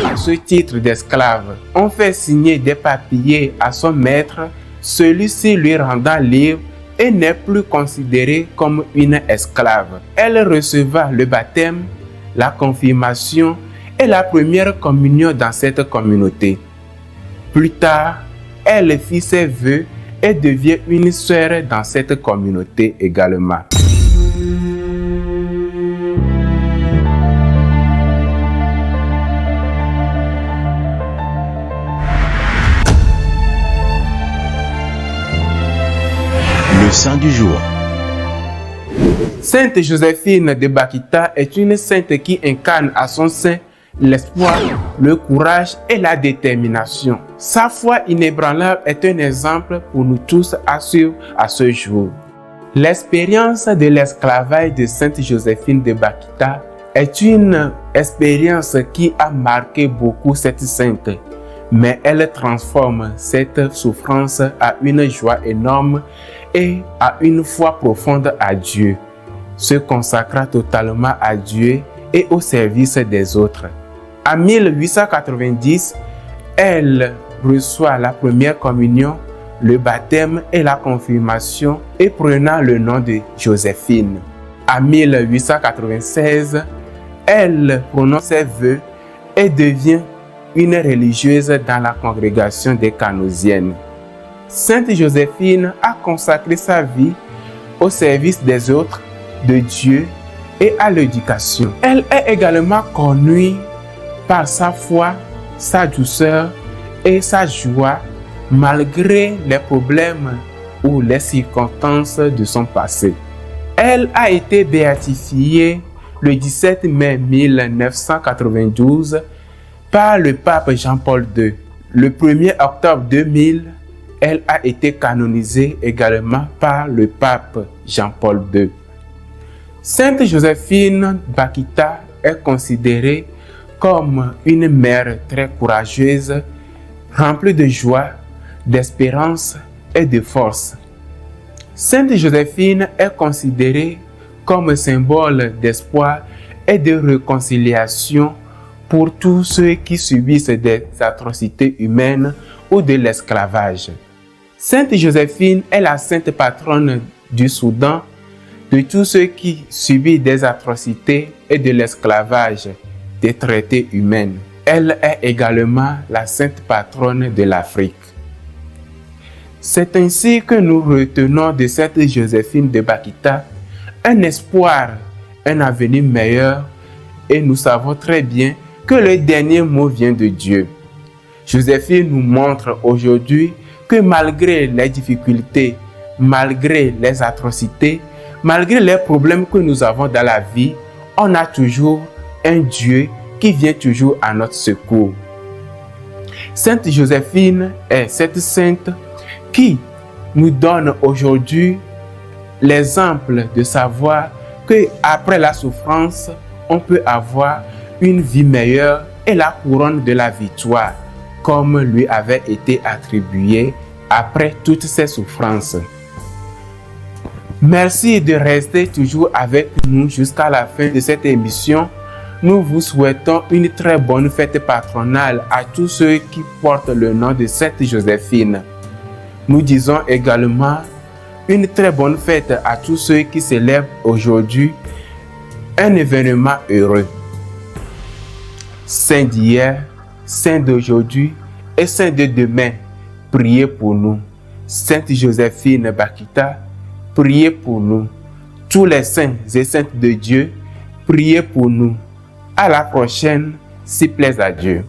à ce titre d'esclave. On fait signer des papiers à son maître, celui-ci lui rendant libre et n'est plus considérée comme une esclave. Elle receva le baptême, la confirmation et la première communion dans cette communauté. Plus tard, elle fit ses vœux et devient une sœur dans cette communauté également. Le saint du jour. Sainte Joséphine de Bakhita est une sainte qui incarne à son sein l'espoir, le courage et la détermination. Sa foi inébranlable est un exemple pour nous tous à suivre à ce jour. L'expérience de l'esclavage de Sainte Joséphine de Bakhita est une expérience qui a marqué beaucoup cette sainte, mais elle transforme cette souffrance à une joie énorme et à une foi profonde à Dieu, se consacrant totalement à Dieu et au service des autres. En 1890, elle reçoit la première communion, le baptême et la confirmation et prenant le nom de Joséphine. En 1896, elle prononce ses vœux et devient une religieuse dans la congrégation des Canosiennes. Sainte Joséphine a consacré sa vie au service des autres, de Dieu et à l'éducation. Elle est également connue par sa foi, sa douceur et sa joie malgré les problèmes ou les circonstances de son passé. Elle a été béatifiée le 17 mai 1992 par le pape Jean-Paul II. Le 1er octobre 2000, elle a été canonisée également par le pape Jean-Paul II. Sainte Joséphine Bakhita est considérée comme une mère très courageuse, remplie de joie, d'espérance et de force. Sainte Joséphine est considérée comme symbole d'espoir et de réconciliation pour tous ceux qui subissent des atrocités humaines ou de l'esclavage. Sainte Joséphine est la sainte patronne du Soudan, de tous ceux qui subissent des atrocités et de l'esclavage, des traités humains. Elle est également la sainte patronne de l'Afrique. C'est ainsi que nous retenons de Sainte Joséphine de Bakhita un espoir, un avenir meilleur, et nous savons très bien que le dernier mot vient de Dieu. Joséphine nous montre aujourd'hui que malgré les difficultés, malgré les atrocités, malgré les problèmes que nous avons dans la vie, on a toujours un Dieu qui vient toujours à notre secours. Sainte Joséphine est cette sainte qui nous donne aujourd'hui l'exemple de savoir qu'après la souffrance, on peut avoir une vie meilleure et la couronne de la victoire, comme lui avait été attribué après toutes ces souffrances. Merci de rester toujours avec nous jusqu'à la fin de cette émission. Nous vous souhaitons une très bonne fête patronale à tous ceux qui portent le nom de Sainte Joséphine. Nous disons également une très bonne fête à tous ceux qui célèbrent aujourd'hui un événement heureux. Saint d'hier, saint d'aujourd'hui et saint de demain, priez pour nous. Sainte Joséphine Bakhita, priez pour nous. Tous les saints et saintes de Dieu, priez pour nous. À la prochaine, s'il plaise à Dieu.